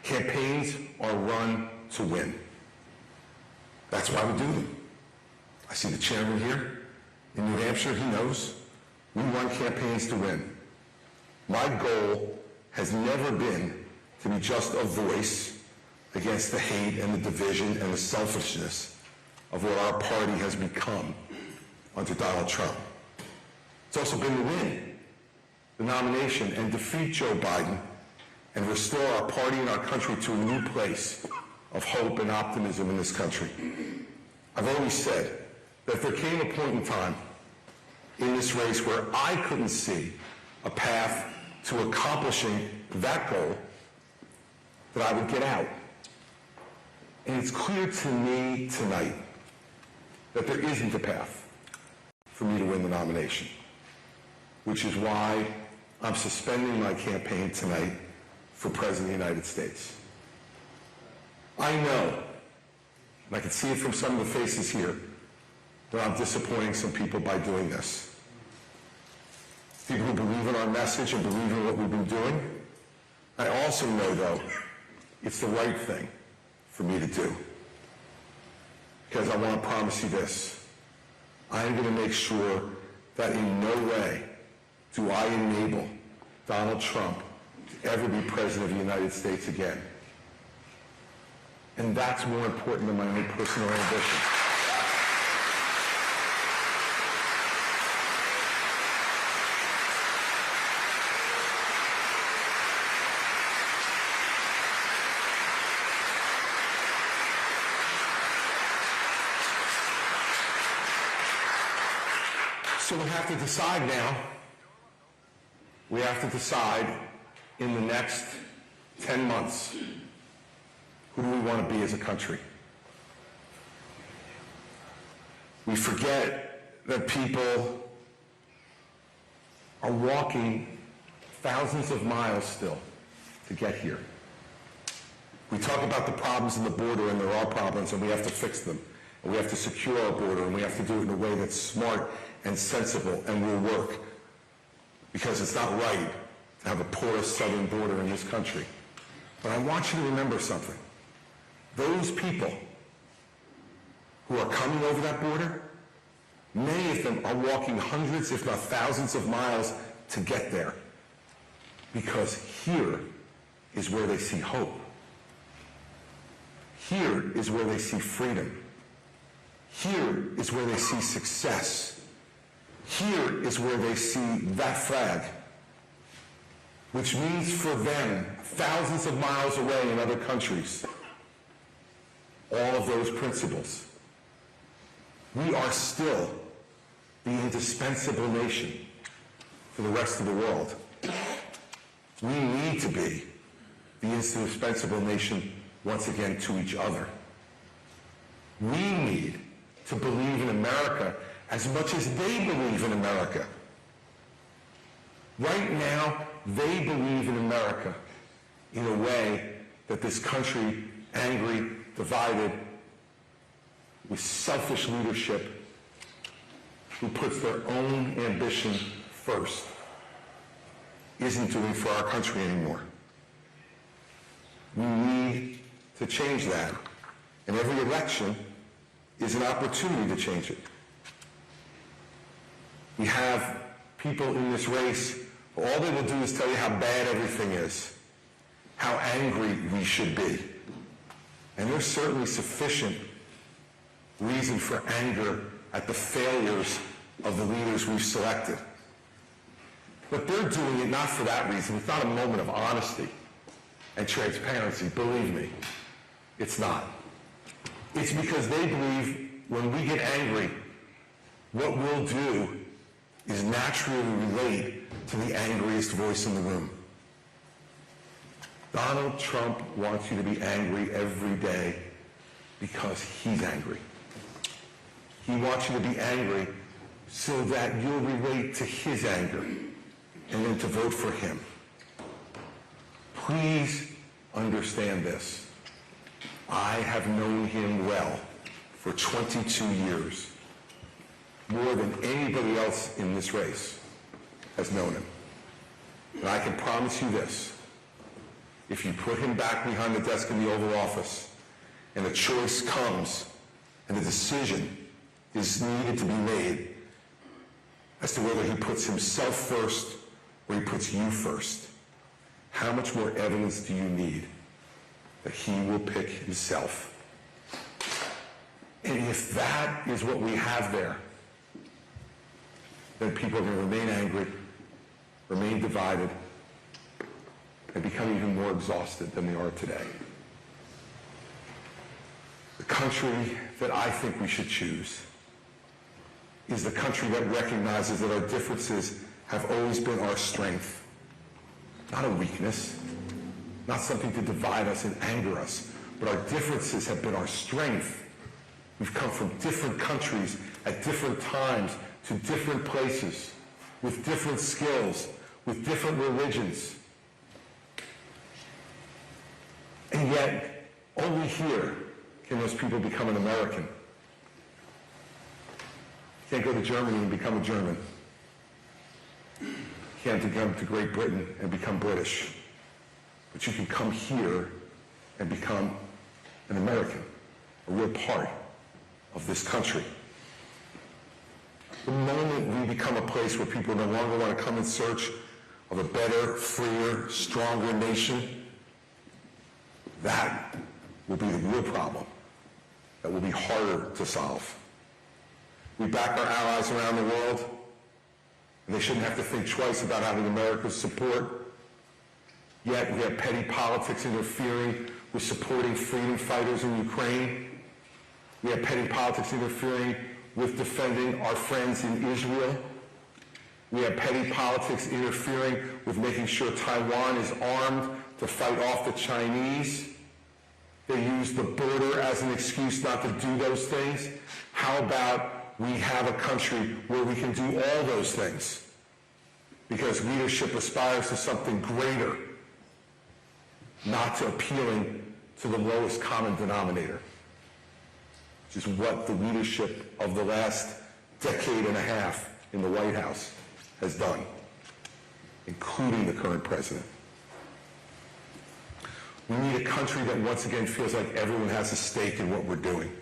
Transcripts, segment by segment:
Campaigns are run to win. That's why we do them. I see the chairman here. In New Hampshire, he knows. We run campaigns to win. My goal has never been to be just a voice against the hate and the division and the selfishness of what our party has become under Donald Trump. It's also been to win the nomination and defeat Joe Biden and restore our party and our country to a new place of hope and optimism in this country. I've always said that if there came a point in time in this race where I couldn't see a path to accomplishing that goal, that I would get out. And it's clear to me tonight that there isn't a path for me to win the nomination, which is why I'm suspending my campaign tonight for President of the United States. I know, and I can see it from some of the faces here, that I'm disappointing some people by doing this. People who believe in our message and believe in what we've been doing. I also know, though, it's the right thing for me to do. Because I want to promise you this. I am going to make sure that in no way do I enable Donald Trump to ever be President of the United States again. And that's more important than my own personal ambition. So we have to decide now. We have to decide in the next 10 months, who do we want to be as a country? We forget that people are walking thousands of miles still to get here. We talk about the problems in the border, and there are problems, and we have to fix them. And we have to secure our border, and we have to do it in a way that's smart and sensible and will work. Because it's not right to have a porous southern border in this country. But I want you to remember something. Those people who are coming over that border, many of them are walking hundreds, if not thousands of miles to get there. Because here is where they see hope. Here is where they see freedom. Here is where they see success. Here is where they see that flag, which means for them, thousands of miles away in other countries, all of those principles. We are still the indispensable nation for the rest of the world. We need to be the indispensable nation once again to each other. We need to believe in America as much as they believe in America. Right now, they believe in America in a way that this country, angry, divided, with selfish leadership, who puts their own ambition first, isn't doing for our country anymore. We need to change that. And every election is an opportunity to change it. We have people in this race, all they will do is tell you how bad everything is, how angry we should be. And there's certainly sufficient reason for anger at the failures of the leaders we've selected. But they're doing it not for that reason. It's not a moment of honesty and transparency, believe me. It's not. It's because they believe when we get angry, what we'll do is naturally relate to the angriest voice in the room. Donald Trump wants you to be angry every day because he's angry. He wants you to be angry so that you'll relate to his anger and then to vote for him. Please understand this. I have known him well for 22 years. More than anybody else in this race has known him. And I can promise you this. if you put him back behind the desk in the Oval Office and a choice comes and a decision is needed to be made as to whether he puts himself first or he puts you first, how much more evidence do you need that he will pick himself? And if that is what we have there, then people are going to remain angry, remain divided, and become even more exhausted than they are today. The country that I think we should choose is the country that recognizes that our differences have always been our strength, not a weakness, not something to divide us and anger us, but our differences have been our strength. We've come from different countries at different times to different places, with different skills, with different religions. And yet, only here can those people become an American. You can't go to Germany and become a German. You can't come to Great Britain and become British. But you can come here and become an American, a real part of this country. The moment we become a place where people no longer want to come in search of a better, freer, stronger nation, that will be the real problem that will be harder to solve. We back our allies around the world, and they shouldn't have to think twice about having America's support. Yet we have petty politics interfering with supporting freedom fighters in Ukraine. We have petty politics interfering with defending our friends in Israel. We have petty politics interfering with making sure Taiwan is armed to fight off the Chinese. They use the border as an excuse not to do those things. How about we have a country where we can do all those things? Because leadership aspires to something greater, not to appealing to the lowest common denominator, which is what the leadership of the last decade and a half in the White House has done, including the current president. We need a country that once again feels like everyone has a stake in what we're doing,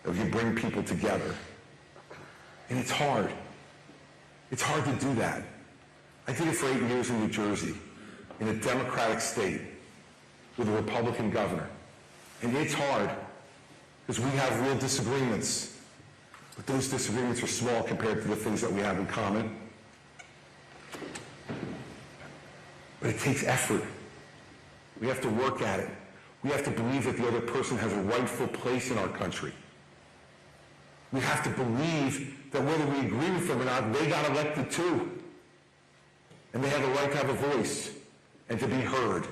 that we can bring people together. And it's hard. It's hard to do that. I did it for 8 years in New Jersey, in a Democratic state, with a Republican governor. And it's hard, because we have real disagreements. But those disagreements are small compared to the things that we have in common. But it takes effort. We have to work at it. We have to believe that the other person has a rightful place in our country. We have to believe that whether we agree with them or not, they got elected too. And they have a right to have a voice, and to be heard,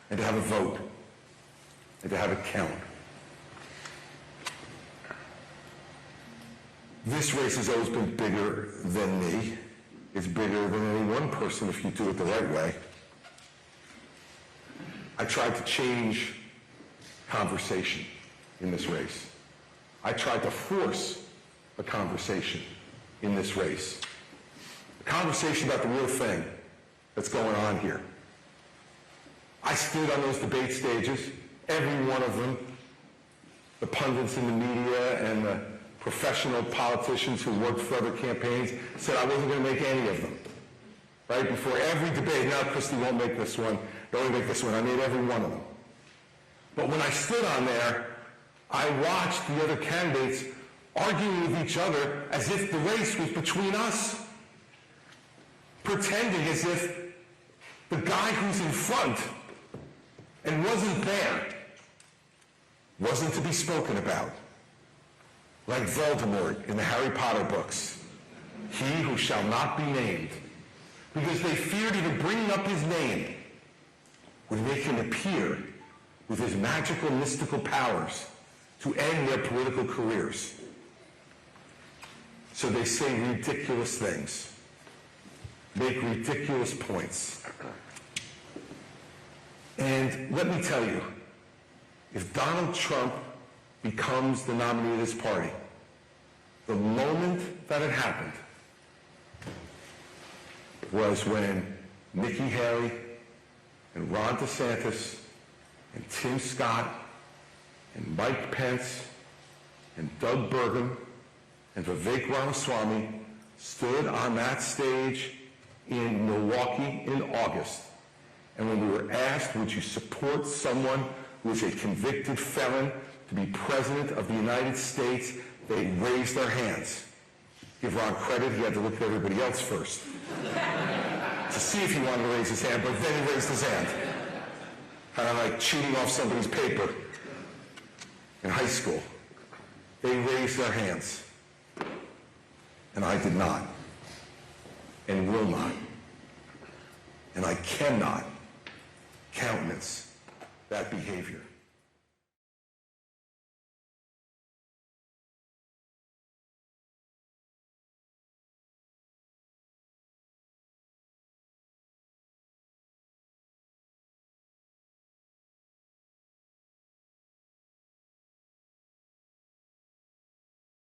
and to have a vote, and to have it count. This race has always been bigger than me. It's bigger than any one person if you do it the right way. I tried to change conversation in this race. I tried to force a conversation in this race. A conversation about the real thing that's going on here. I stood on those debate stages, every one of them. The pundits in the media and the professional politicians who worked for other campaigns said I wasn't going to make any of them. Right? Before every debate, now Christie won't make this one, don't make this one. I made every one of them. But when I stood on there, I watched the other candidates arguing with each other as if the race was between us, pretending as if the guy who's in front and wasn't there wasn't to be spoken about. Like Voldemort in the Harry Potter books, he who shall not be named, because they feared even bringing up his name would make him appear with his magical, mystical powers to end their political careers. So they say ridiculous things, make ridiculous points. And let me tell you, if Donald Trump becomes the nominee of this party, the moment that it happened was when Nikki Haley and Ron DeSantis and Tim Scott and Mike Pence and Doug Burgum and Vivek Ramaswamy stood on that stage in Milwaukee in August. And when we were asked, would you support someone who is a convicted felon to be president of the United States, they raised their hands. Give Ron credit, he had to look at everybody else first to see if he wanted to raise his hand, but then he raised his hand. Kind of like cheating off somebody's paper in high school. They raised their hands. And I did not. And will not. And I cannot countenance that behavior.